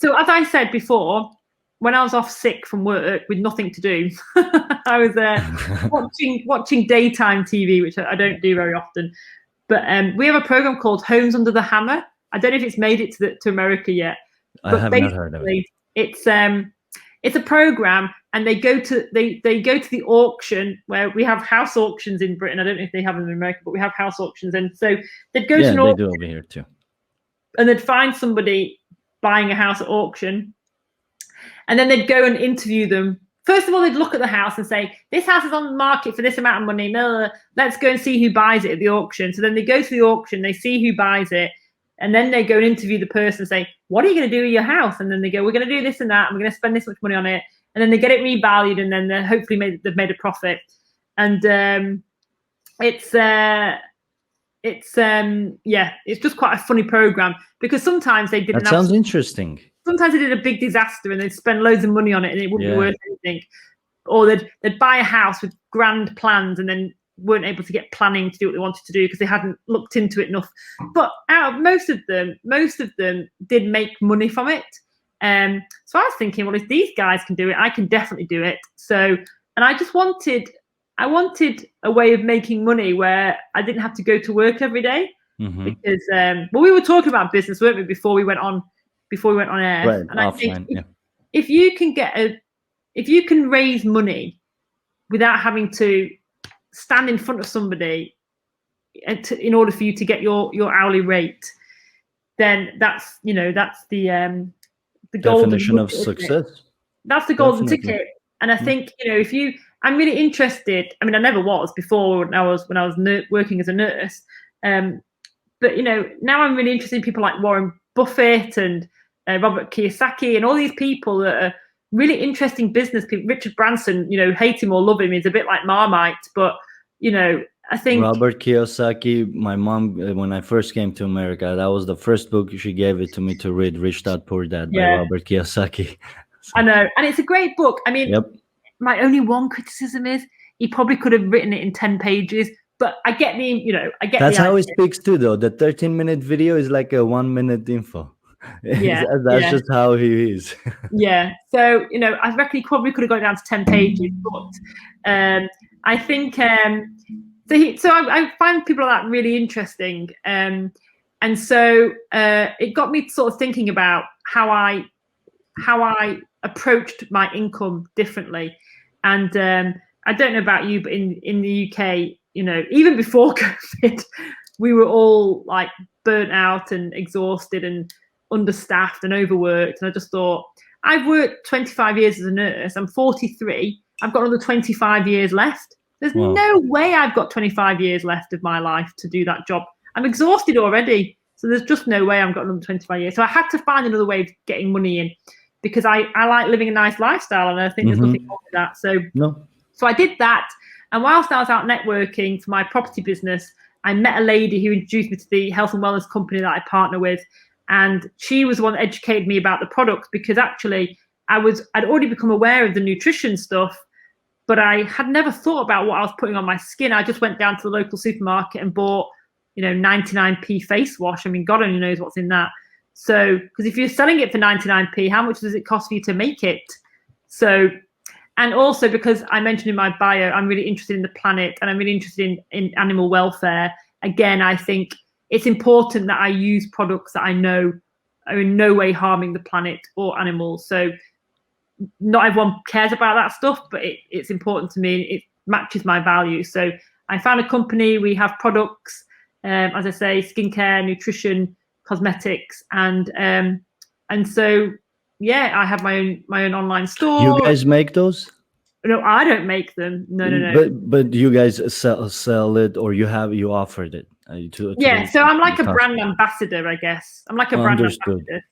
So as I said before, when I was off sick from work with nothing to do, I was watching daytime TV, which I don't do very often. But we have a program called Homes Under the Hammer. I don't know if it's made it to America yet. I have not heard of it. It's a program, and they go to the auction where we have house auctions in Britain. I don't know if they have them in America, but we have house auctions, and so they'd go to an auction. They do over here too. And they'd find somebody buying a house at auction, and then they'd go and interview them. First of all, they'd look at the house and say, this house is on the market for this amount of money. No, let's go and see who buys it at the auction. So then they go to the auction, they see who buys it, and then they go and interview the person and say, what are you going to do with your house? And then they go, we're going to do this and that, and we're going to spend this much money on it. And then they get it revalued, and then they're hopefully they've made a profit. And it's just quite a funny program, because sometimes they didn't. That sounds interesting. Sometimes they did a big disaster and they'd spend loads of money on it and it wouldn't be worth anything. Or they'd buy a house with grand plans and then weren't able to get planning to do what they wanted to do because they hadn't looked into it enough. But out of most of them did make money from it. So I was thinking, well, if these guys can do it, I can definitely do it. So, and I just wanted a way of making money where I didn't have to go to work every day. Because we were talking about business, weren't we, before we went on air? Right, and I think if you can raise money without having to stand in front of somebody in order for you to get your hourly rate, then that's the definition of success. That's the golden ticket. And I think, I'm really interested. I mean, I never was before when I was working as a nurse. But now I'm really interested in people like Warren Buffett and Robert Kiyosaki and all these people that are really interesting business people. Richard Branson, hate him or love him, he's a bit like Marmite, but I think Robert Kiyosaki, my mom, when I first came to America, that was the first book she gave it to me to read, Rich Dad Poor Dad by Robert Kiyosaki. So. I know, and it's a great book. I mean, my only one criticism is he probably could have written it in 10 pages. But I get That's how he speaks too, though. The 13-minute video is like a 1-minute info. That's just how he is. So I reckon he probably could have got it down to 10 pages, but I think so I find people like that really interesting, and so it got me sort of thinking about how I approached my income differently. And I don't know about you, but in the UK, even before COVID, we were all like burnt out and exhausted and understaffed and overworked. And I just thought, I've worked 25 years as a nurse. I'm 43. I've got another 25 years left. There's no way I've got 25 years left of my life to do that job. I'm exhausted already. So there's just no way I've got another 25 years. So I had to find another way of getting money in, because I like living a nice lifestyle, and I think there's nothing wrong with that. So I did that. And whilst I was out networking for my property business, I met a lady who introduced me to the health and wellness company that I partner with. And she was the one that educated me about the products, because actually I'd already become aware of the nutrition stuff, but I had never thought about what I was putting on my skin. I just went down to the local supermarket and bought, 99p face wash. I mean, God only knows what's in that. So, because if you're selling it for 99p, how much does it cost for you to make it? So, and also because I mentioned in my bio, I'm really interested in the planet, and I'm really interested in animal welfare. Again, I think it's important that I use products that I know are in no way harming the planet or animals. So not everyone cares about that stuff, but it's important to me. It matches my values. So I found a company. We have products, as I say, skincare, nutrition, cosmetics, and so I have my own online store. You guys make those? No, I don't make them. No. But you guys sell it, or you offered it? So I'm like a brand ambassador, I guess. I'm like a brand ambassador.